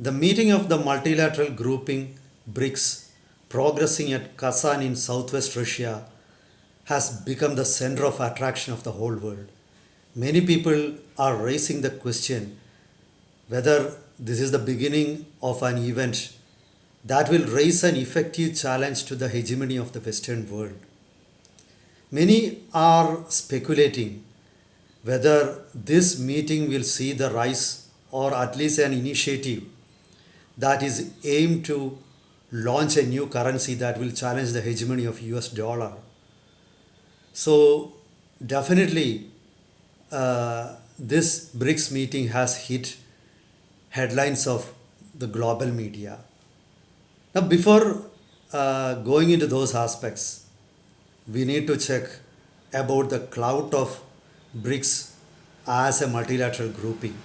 The meeting of the multilateral grouping BRICS progressing at Kazan in southwest Russia has become the center of attraction of the whole world. Many people are raising the question whether this is the beginning of an event that will raise an effective challenge to the hegemony of the Western world. Many are speculating whether this meeting will see the rise or at least an initiative that is aimed to launch a new currency that will challenge the hegemony of US dollar. So definitely this BRICS meeting has hit headlines of the global media. Now before going into those aspects, we need to check about the clout of BRICS as a multilateral grouping.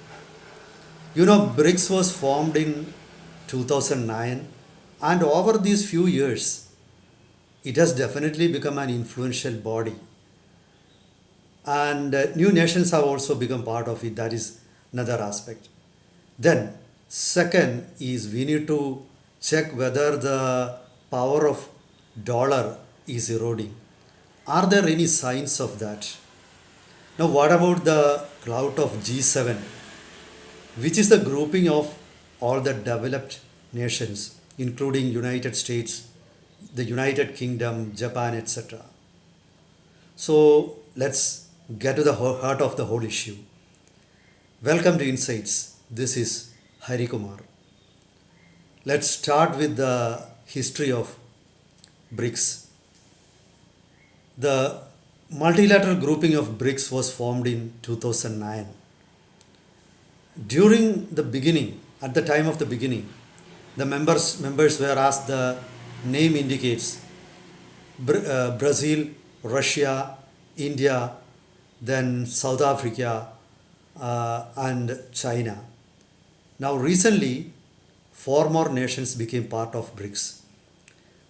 You know, BRICS was formed in 2009, and over these few years, it has definitely become an influential body. And new nations have also become part of it. That is another aspect. Then, second is we need to check whether the power of dollar is eroding. Are there any signs of that? Now, what about the clout of G7, which is the grouping of all the developed nations, including United States, the United Kingdom, Japan, etc. So let's get to the heart of the whole issue. Welcome to Insights. This is Hari Kumar. Let's start with the history of BRICS. The multilateral grouping of BRICS was formed in 2009. During the beginning, at the time of the beginning, the members were, as the name indicates, Brazil, Russia, India, then South Africa, and China. Now recently, 4 more nations became part of BRICS.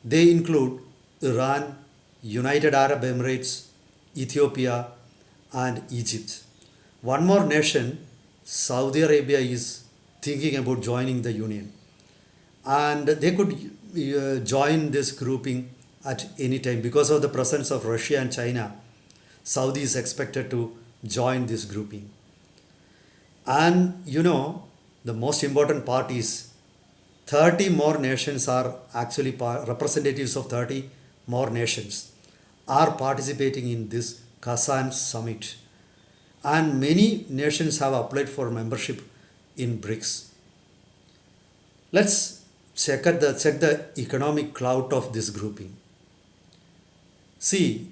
They include Iran, United Arab Emirates, Ethiopia, and Egypt. One more nation, Saudi Arabia, is thinking about joining the union. And they could join this grouping at any time. Because of the presence of Russia and China, Saudi is expected to join this grouping. And you know, the most important part is 30 more nations are actually representatives of 30 more nations are participating in this Kazan summit. And many nations have applied for membership in BRICS. Let's check the economic clout of this grouping. See,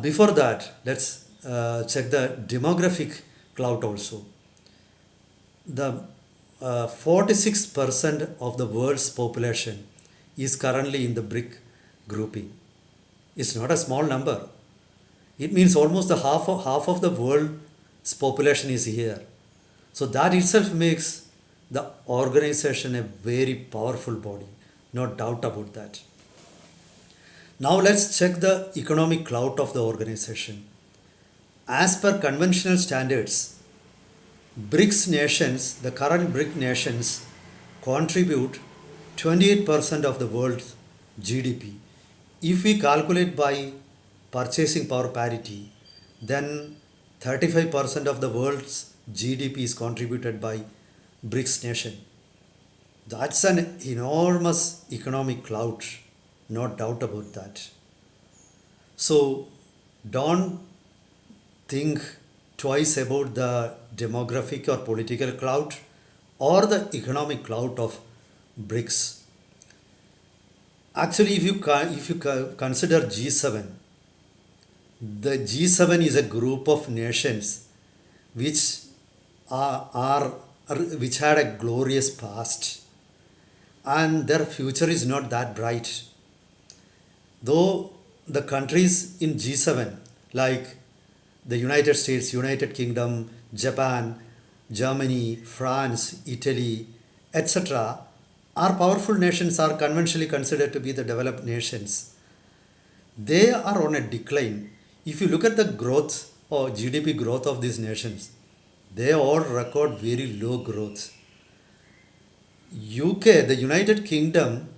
before that, let's check the demographic clout also. The 46% of the world's population is currently in the BRIC grouping. It's not a small number. It means almost the half of the world's population is here. So that itself makes the organization a very powerful body. No doubt about that. Now let's check the economic clout of the organization. As per conventional standards, BRICS nations, the current BRIC nations, contribute 28% of the world's GDP. If we calculate by purchasing power parity, then 35% of the world's GDP is contributed by BRICS nation. That's an enormous economic clout, no doubt about that. So don't think twice about the demographic or political clout or the economic clout of BRICS. Actually, if you consider G7, the G7 is a group of nations which which had a glorious past, and their future is not that bright. Though the countries in G7 like the United States, United Kingdom, Japan, Germany, France, Italy, etc., are powerful nations, are conventionally considered to be the developed nations. They are on a decline. If you look at the growth or GDP growth of these nations, they all record very low growth. UK, the United Kingdom,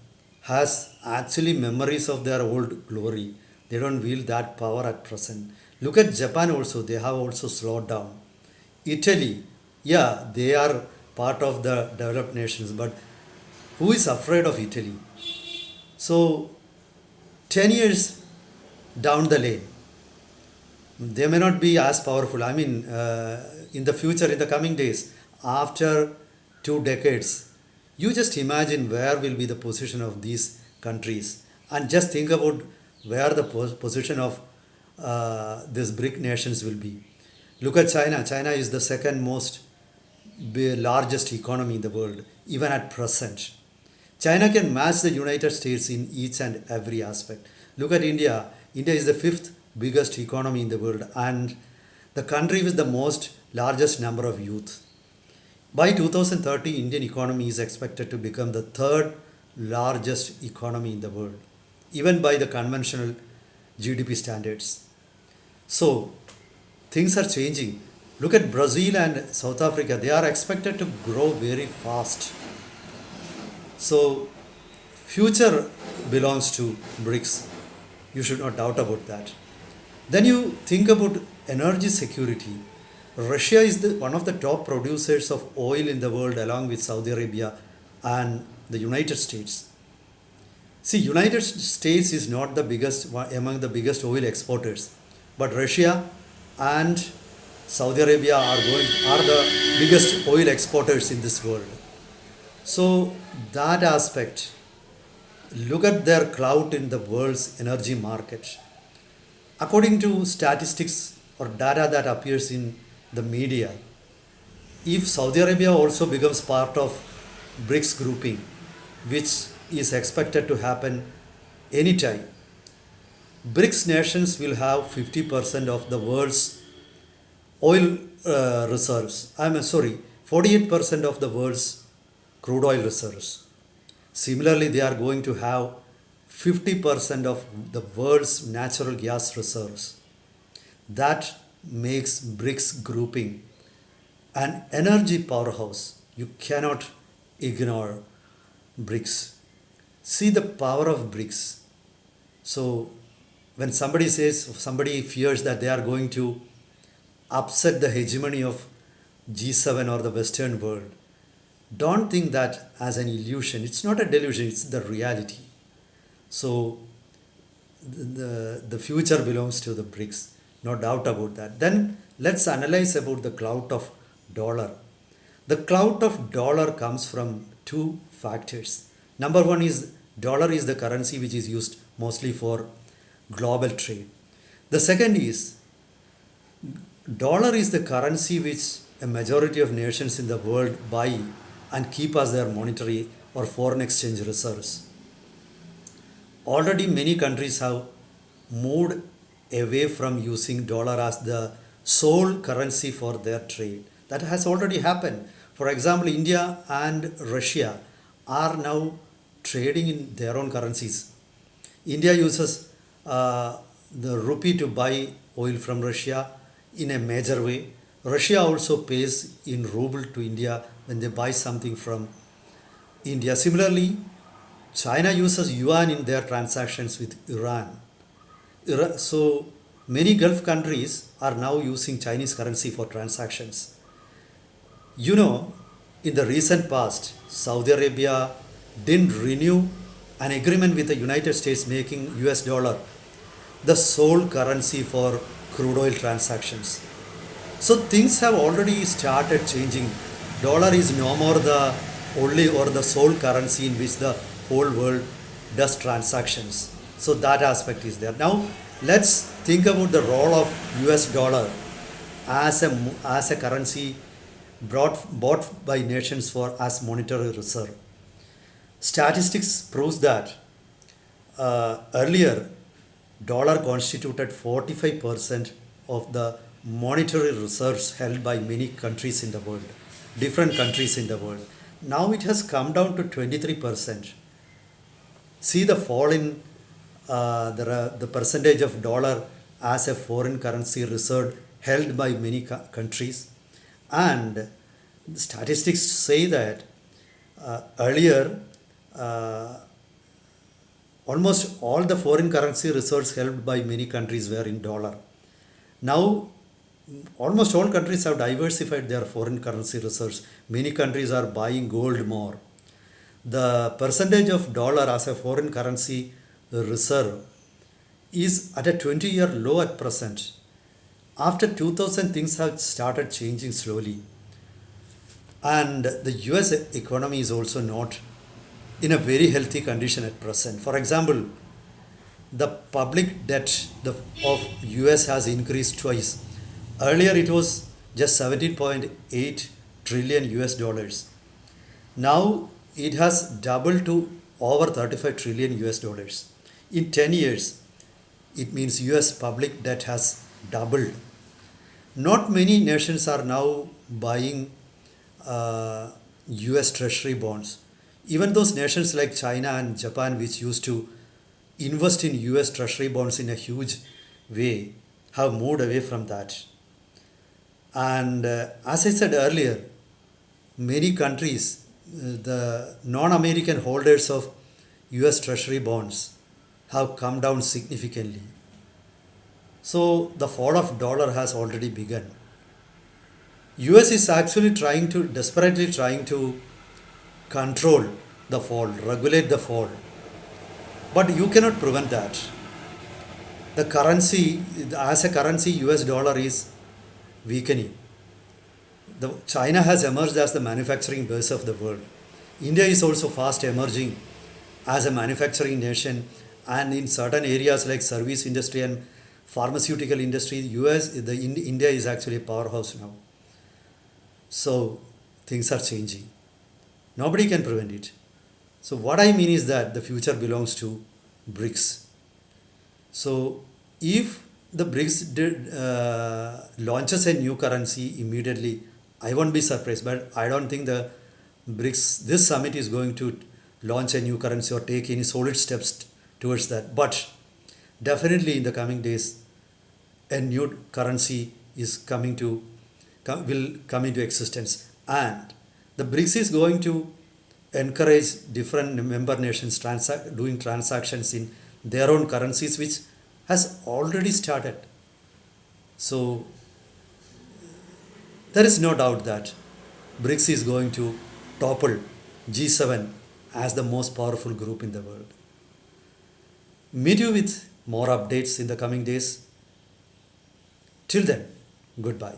has actually memories of their old glory. They don't wield that power at present. Look at Japan also, they have also slowed down. Italy, yeah, they are part of the developed nations, but who is afraid of Italy? So, 10 years down the lane, they may not be as powerful. I mean, in the future, in the coming days, after 2 decades, you just imagine where will be the position of these countries, and just think about where the position of these BRIC nations will be. Look at China. China is the second most largest economy in the world, even at present. China can match the United States in each and every aspect. Look at India. India is the fifth biggest economy in the world and the country with the most largest number of youth. By 2030, Indian economy is expected to become the third largest economy in the world, even by the conventional GDP standards. So, things are changing. Look at Brazil and South Africa, they are expected to grow very fast. So, future belongs to BRICS. You should not doubt about that. Then you think about energy security. Russia is one of the top producers of oil in the world along with Saudi Arabia and the United States. See, United States is not the biggest among the biggest oil exporters, but Russia and Saudi Arabia are the biggest oil exporters in this world. So that aspect, look at their clout in the world's energy market. According to statistics or data that appears in the media, if Saudi Arabia also becomes part of BRICS grouping, which is expected to happen anytime, BRICS nations will have 50% of the world's oil reserves. 48% of the world's crude oil reserves. Similarly, they are going to have 50% of the world's natural gas reserves. That makes BRICS grouping an energy powerhouse. You cannot ignore BRICS. See the power of BRICS. So, when somebody fears that they are going to upset the hegemony of G7 or the Western world, don't think that as an illusion. It's not a delusion, it's the reality. So the future belongs to the BRICS, no doubt about that. Then let's analyze about the clout of dollar. The clout of dollar comes from two factors. Number one is dollar is the currency which is used mostly for global trade. The second is dollar is the currency which a majority of nations in the world buy and keep as their monetary or foreign exchange reserves. Already many countries have moved away from using dollar as the sole currency for their trade. That has already happened. For example, India and Russia are now trading in their own currencies. India uses the rupee to buy oil from Russia in a major way. Russia also pays in ruble to India when they buy something from India. Similarly, China uses yuan in their transactions with Iran. So many Gulf countries are now using Chinese currency for transactions. You know, in the recent past, Saudi Arabia didn't renew an agreement with the United States making US dollar the sole currency for crude oil transactions. So things have already started changing. Dollar is no more the only or the sole currency in which the whole world does transactions. So that aspect is there. Now let's think about the role of US dollar as a currency bought by nations for as monetary reserve. Statistics proves that earlier dollar constituted 45% of the monetary reserves held by many countries in the world, different countries in the world. Now it has come down to 23%. See the fall in the percentage of dollar as a foreign currency reserve held by many countries. And statistics say that Earlier, uh, almost all the foreign currency reserves held by many countries were in dollar. Now, almost all countries have diversified their foreign currency reserves. Many countries are buying gold more. The percentage of dollar as a foreign currency reserve is at a 20-year low at present. After 2000, things have started changing slowly. And the US economy is also not in a very healthy condition at present. For example, the public debt of US has increased twice. Earlier it was just 17.8 trillion US dollars. Now it has doubled to over 35 trillion US dollars. In 10 years, it means US public debt has doubled. Not many nations are now buying US treasury bonds. Even those nations like China and Japan, which used to invest in US treasury bonds in a huge way, have moved away from that. And as I said earlier, many countries, the non American holders of US treasury bonds, have come down significantly. So the fall of dollar has already begun. US is actually desperately trying to control the fall, regulate the fall. But you cannot prevent that. The currency, as a currency, US dollar is weakening. China has emerged as the manufacturing base of the world. India is also fast emerging as a manufacturing nation, and in certain areas like service industry and pharmaceutical industry, India is actually a powerhouse now. So things are changing. Nobody can prevent it. So what I mean is that the future belongs to BRICS. So if the launches a new currency immediately, I won't be surprised. But I don't think this summit is going to launch a new currency or take any solid steps towards that. But definitely in the coming days, a new currency will come into existence, and the BRICS is going to encourage different member nations doing transactions in their own currencies, which has already started. So there is no doubt that BRICS is going to topple G7 as the most powerful group in the world. Meet you with more updates in the coming days. Till then, goodbye.